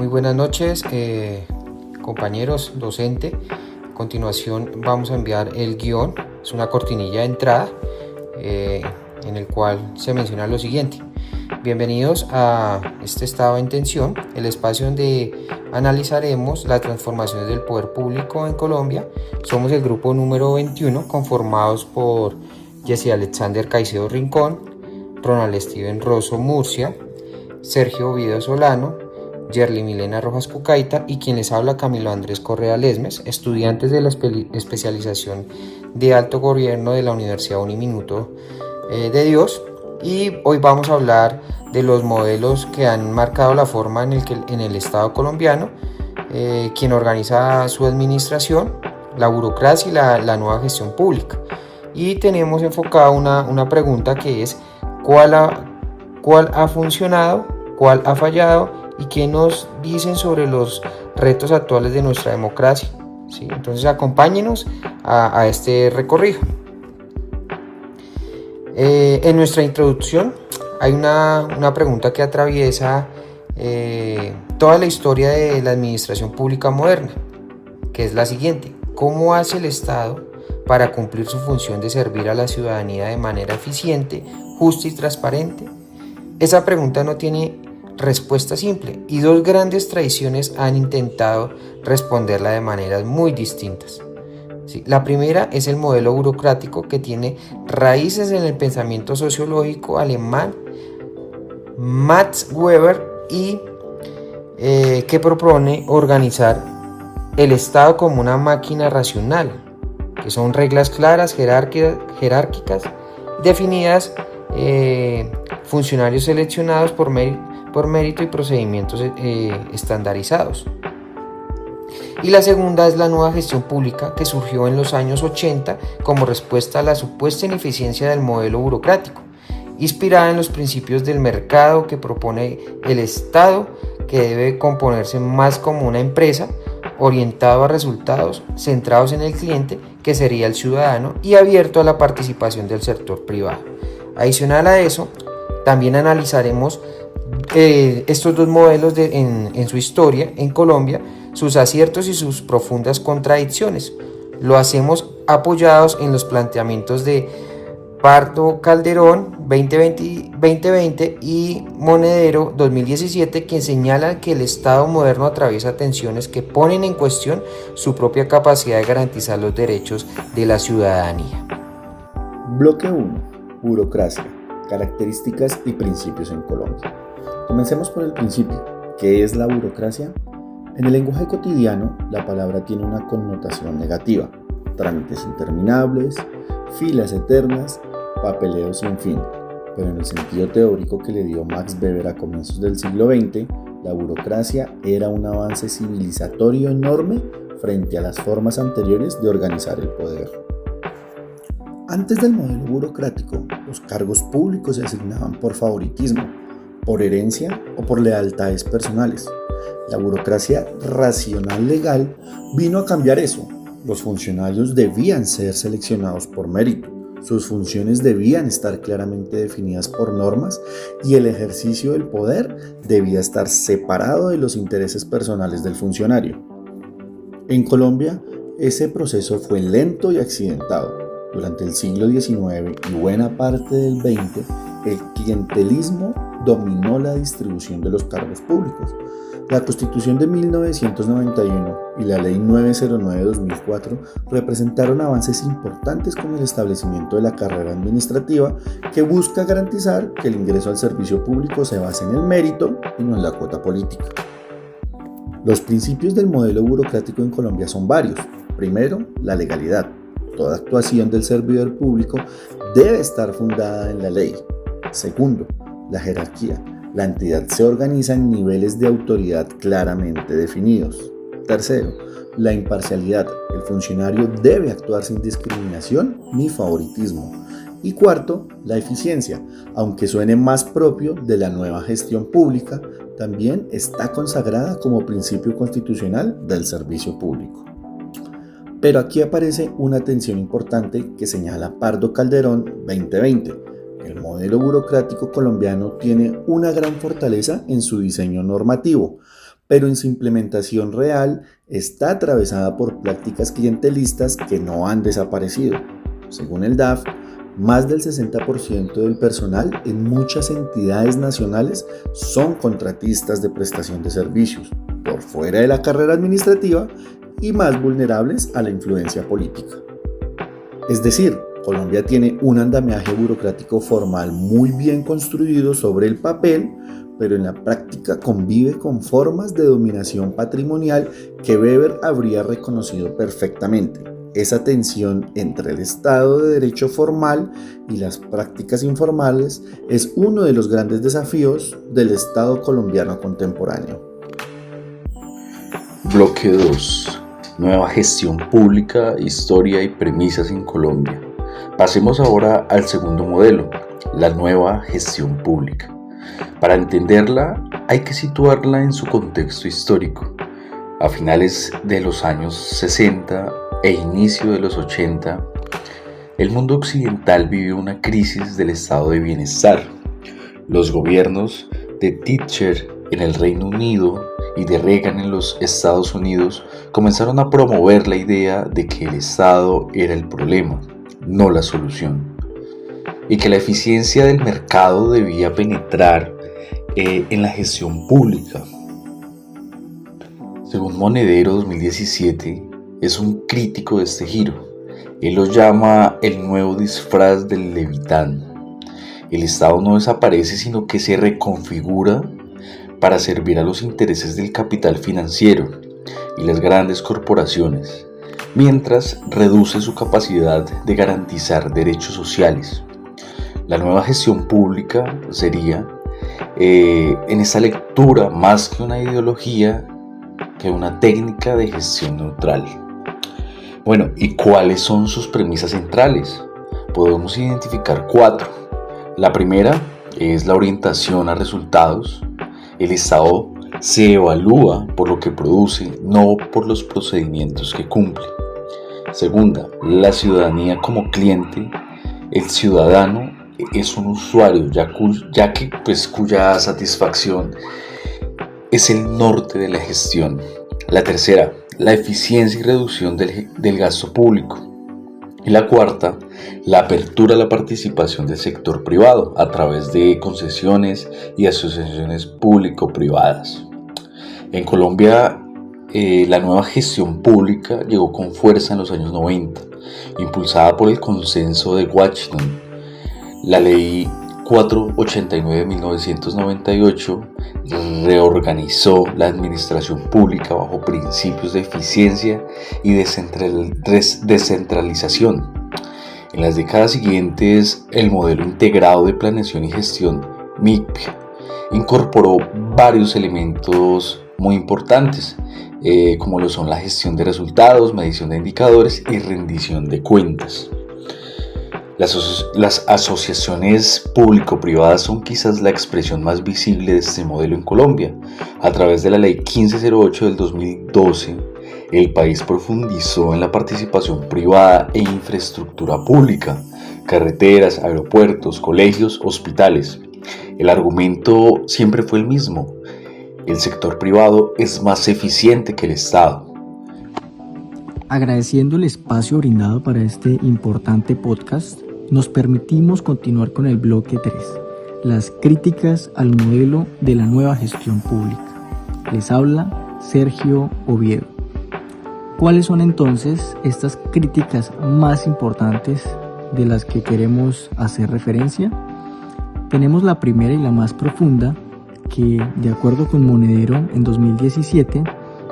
Muy buenas noches, compañeros, docente. A continuación vamos a enviar el guión, es una cortinilla de entrada en el cual se menciona lo siguiente. Bienvenidos a este estado en tensión, el espacio donde analizaremos las transformaciones del poder público en Colombia. Somos el grupo número 21, conformados por Jesse Alexander Caicedo Rincón, Ronald Steven Rosso Murcia, Sergio Ovidio Solano, Yerly Milena Rojas Cucaita y quien les habla Camilo Andrés Correa Lesmes, estudiantes de la especialización de Alto Gobierno de la Universidad Uniminuto de Dios. Y hoy vamos a hablar de los modelos que han marcado la forma en el Estado colombiano, quien organiza su administración, la burocracia y la nueva gestión pública. Y tenemos enfocada una pregunta que es ¿cuál ha funcionado, cuál ha fallado y qué nos dicen sobre los retos actuales de nuestra democracia? ¿Sí? Entonces acompáñenos a este recorrido. En nuestra introducción hay una pregunta que atraviesa toda la historia de la administración pública moderna, que es la siguiente: ¿cómo hace el Estado para cumplir su función de servir a la ciudadanía de manera eficiente, justa y transparente? Esa pregunta no tiene respuesta simple y dos grandes tradiciones han intentado responderla de maneras muy distintas. Sí, la primera es el modelo burocrático, que tiene raíces en el pensamiento sociológico alemán Max Weber y que propone organizar el Estado como una máquina racional, que son reglas claras, jerárquicas, definidas, funcionarios seleccionados por mérito y procedimientos estandarizados. Y la segunda es la nueva gestión pública, que surgió en los años 80 como respuesta a la supuesta ineficiencia del modelo burocrático, inspirada en los principios del mercado que propone el Estado, que debe componerse más como una empresa, orientado a resultados, centrados en el cliente, que sería el ciudadano, y abierto a la participación del sector privado. Adicional a eso, también analizaremos estos dos modelos en su historia en Colombia, sus aciertos y sus profundas contradicciones. Lo hacemos apoyados en los planteamientos de Pardo Calderón 2020 y Monedero 2017, que señalan que el Estado moderno atraviesa tensiones que ponen en cuestión su propia capacidad de garantizar los derechos de la ciudadanía. Bloque 1. Burocracia, características y principios en Colombia. Comencemos por el principio. ¿Qué es la burocracia? En el lenguaje cotidiano, la palabra tiene una connotación negativa: trámites interminables, filas eternas, papeleo sin fin. Pero en el sentido teórico que le dio Max Weber a comienzos del siglo XX, la burocracia era un avance civilizatorio enorme frente a las formas anteriores de organizar el poder. Antes del modelo burocrático, los cargos públicos se asignaban por favoritismo, por herencia o por lealtades personales. La burocracia racional legal vino a cambiar eso. Los funcionarios debían ser seleccionados por mérito, sus funciones debían estar claramente definidas por normas y el ejercicio del poder debía estar separado de los intereses personales del funcionario. En Colombia, ese proceso fue lento y accidentado. Durante el siglo XIX y buena parte del XX, el clientelismo dominó la distribución de los cargos públicos. La Constitución de 1991 y la Ley 909/2004 representaron avances importantes con el establecimiento de la carrera administrativa, que busca garantizar que el ingreso al servicio público se base en el mérito y no en la cuota política. Los principios del modelo burocrático en Colombia son varios. Primero, la legalidad. Toda actuación del servidor público debe estar fundada en la ley. Segundo, la jerarquía. La entidad se organiza en niveles de autoridad claramente definidos. Tercero, la imparcialidad. El funcionario debe actuar sin discriminación ni favoritismo. Y cuarto, la eficiencia. Aunque suene más propio de la nueva gestión pública, también está consagrada como principio constitucional del servicio público. Pero aquí aparece una tensión importante que señala Pardo Calderón 2020. El modelo burocrático colombiano tiene una gran fortaleza en su diseño normativo, pero en su implementación real está atravesada por prácticas clientelistas que no han desaparecido. Según el DAF, más del 60% del personal en muchas entidades nacionales son contratistas de prestación de servicios, por fuera de la carrera administrativa y más vulnerables a la influencia política. Es decir, Colombia tiene un andamiaje burocrático formal muy bien construido sobre el papel, pero en la práctica convive con formas de dominación patrimonial que Weber habría reconocido perfectamente. Esa tensión entre el Estado de Derecho formal y las prácticas informales es uno de los grandes desafíos del Estado colombiano contemporáneo. Bloque 2. Nueva gestión pública, historia y premisas en Colombia. Pasemos ahora al segundo modelo, la nueva gestión pública. Para entenderla, hay que situarla en su contexto histórico. A finales de los años 60 e inicio de los 80, el mundo occidental vivió una crisis del estado de bienestar. Los gobiernos de Thatcher en el Reino Unido y de Reagan en los Estados Unidos comenzaron a promover la idea de que el Estado era el problema, no la solución, y que la eficiencia del mercado debía penetrar en la gestión pública. Según Monedero 2017, es un crítico de este giro. Él lo llama el nuevo disfraz del Levitán. El Estado no desaparece, sino que se reconfigura para servir a los intereses del capital financiero y las grandes corporaciones, mientras reduce su capacidad de garantizar derechos sociales. La nueva gestión pública sería, en esta lectura, más que una ideología, que una técnica de gestión neutral. Bueno, ¿y cuáles son sus premisas centrales? Podemos identificar 4. La primera es la orientación a resultados. El Estado se evalúa por lo que produce, no por los procedimientos que cumple. Segunda, la ciudadanía como cliente. El ciudadano es un usuario, ya que cuya satisfacción es el norte de la gestión. La tercera, la eficiencia y reducción del gasto público. Y la cuarta, la apertura a la participación del sector privado a través de concesiones y asociaciones público-privadas. En Colombia, la nueva gestión pública llegó con fuerza en los años 90, impulsada por el consenso de Washington. La ley 489 de 1998 reorganizó la administración pública bajo principios de eficiencia y descentralización. En las décadas siguientes, el modelo integrado de planeación y gestión MIP incorporó varios elementos muy importantes, como lo son la gestión de resultados, medición de indicadores y rendición de cuentas. Las asociaciones público-privadas son quizás la expresión más visible de este modelo en Colombia. A través de la Ley 1508 del 2012, el país profundizó en la participación privada e infraestructura pública, carreteras, aeropuertos, colegios, hospitales. El argumento siempre fue el mismo: el sector privado es más eficiente que el Estado. Agradeciendo el espacio brindado para este importante podcast, nos permitimos continuar con el bloque 3, las críticas al modelo de la nueva gestión pública. Les habla Sergio Oviedo. ¿Cuáles son entonces estas críticas más importantes de las que queremos hacer referencia? Tenemos la primera y la más profunda, que de acuerdo con Monedero en 2017,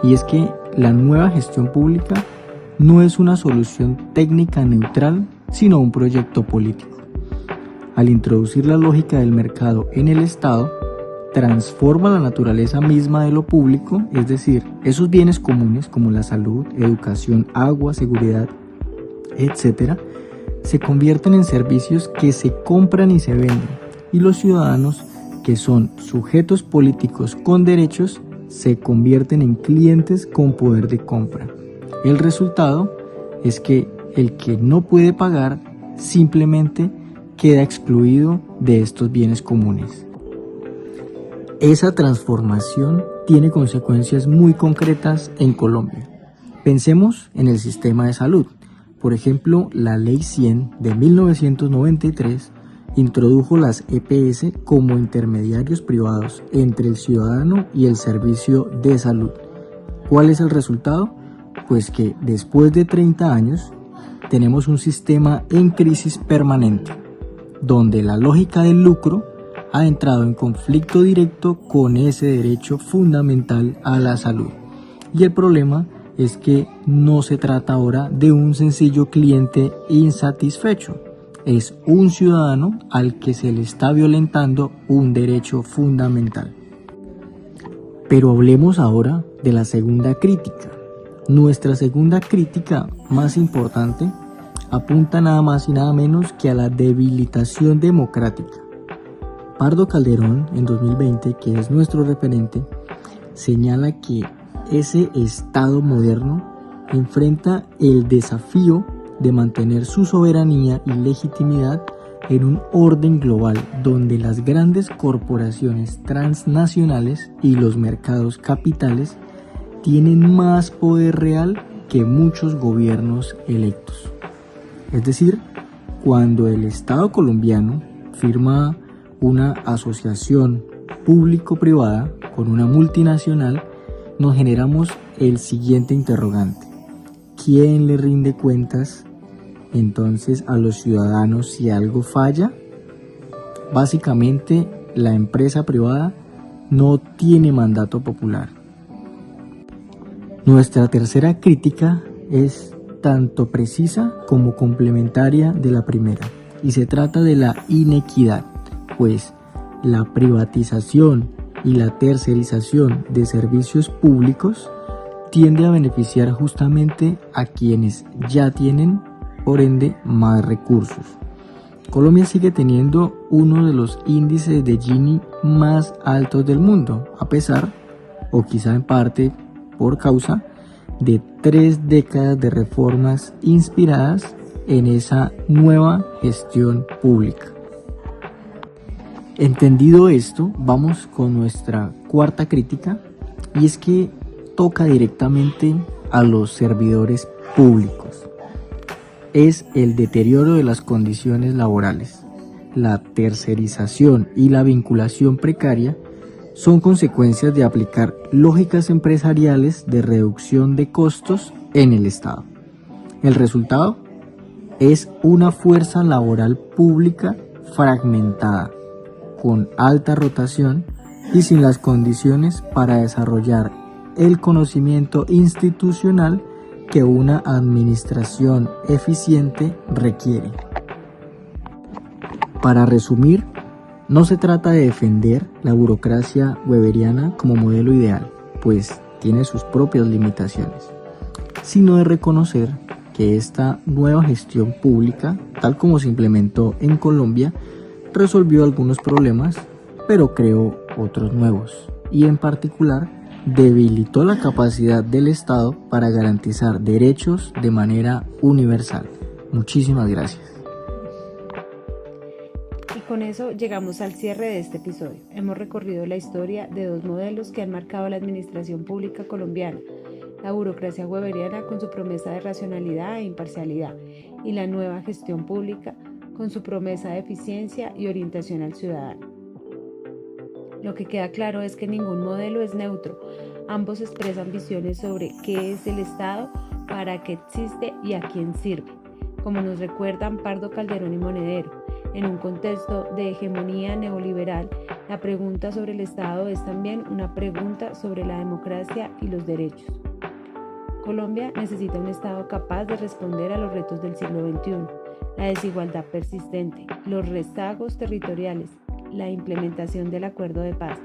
y es que la nueva gestión pública no es una solución técnica neutral, sino un proyecto político. Al introducir la lógica del mercado en el Estado, transforma la naturaleza misma de lo público, es decir, esos bienes comunes como la salud, educación, agua, seguridad, etc., se convierten en servicios que se compran y se venden, y los ciudadanos, que son sujetos políticos con derechos, se convierten en clientes con poder de compra. El resultado es que el que no puede pagar simplemente queda excluido de estos bienes comunes. Esa transformación tiene consecuencias muy concretas en Colombia. Pensemos en el sistema de salud. Por ejemplo, la Ley 100 de 1993 introdujo las EPS como intermediarios privados entre el ciudadano y el servicio de salud. ¿Cuál es el resultado? Pues que después de 30 años tenemos un sistema en crisis permanente, donde la lógica del lucro ha entrado en conflicto directo con ese derecho fundamental a la salud. Y el problema es que no se trata ahora de un sencillo cliente insatisfecho, es un ciudadano al que se le está violentando un derecho fundamental. Pero hablemos ahora de la segunda crítica. Nuestra segunda crítica más importante apunta nada más y nada menos que a la debilitación democrática. Pardo Calderón, en 2020, que es nuestro referente, señala que ese Estado moderno enfrenta el desafío de mantener su soberanía y legitimidad en un orden global donde las grandes corporaciones transnacionales y los mercados capitales tienen más poder real que muchos gobiernos electos. Es decir, cuando el Estado colombiano firma una asociación público-privada con una multinacional, nos generamos el siguiente interrogante: ¿quién le rinde cuentas entonces a los ciudadanos si algo falla? Básicamente, la empresa privada no tiene mandato popular. Nuestra tercera crítica es tanto precisa como complementaria de la primera, y se trata de la inequidad, pues la privatización y la tercerización de servicios públicos tiende a beneficiar justamente a quienes ya tienen, por ende, más recursos. Colombia sigue teniendo uno de los índices de Gini más altos del mundo, a pesar, o quizá en parte por causa, de 3 décadas de reformas inspiradas en esa nueva gestión pública. Entendido esto, vamos con nuestra cuarta crítica, y es que toca directamente a los servidores públicos. Es el deterioro de las condiciones laborales. La tercerización y la vinculación precaria son consecuencias de aplicar lógicas empresariales de reducción de costos en el Estado. El resultado es una fuerza laboral pública fragmentada, con alta rotación y sin las condiciones para desarrollar el conocimiento institucional que una administración eficiente requiere. Para resumir, no se trata de defender la burocracia weberiana como modelo ideal, pues tiene sus propias limitaciones, sino de reconocer que esta nueva gestión pública, tal como se implementó en Colombia, resolvió algunos problemas, pero creó otros nuevos, y en particular debilitó la capacidad del Estado para garantizar derechos de manera universal. Muchísimas gracias. Y con eso llegamos al cierre de este episodio. Hemos recorrido la historia de 2 modelos que han marcado la administración pública colombiana: la burocracia weberiana con su promesa de racionalidad e imparcialidad, y la nueva gestión pública con su promesa de eficiencia y orientación al ciudadano. Lo que queda claro es que ningún modelo es neutro. Ambos expresan visiones sobre qué es el Estado, para qué existe y a quién sirve. Como nos recuerdan Pardo Calderón y Monedero, en un contexto de hegemonía neoliberal, la pregunta sobre el Estado es también una pregunta sobre la democracia y los derechos. Colombia necesita un Estado capaz de responder a los retos del siglo XXI, la desigualdad persistente, los rezagos territoriales, la implementación del acuerdo de paz.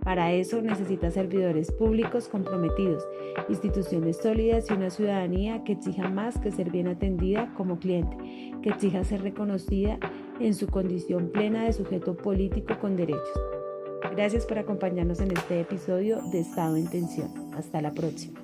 Para eso necesita servidores públicos comprometidos, instituciones sólidas y una ciudadanía que exija más que ser bien atendida como cliente, que exija ser reconocida en su condición plena de sujeto político con derechos. Gracias por acompañarnos en este episodio de Estado en Tensión. Hasta la próxima.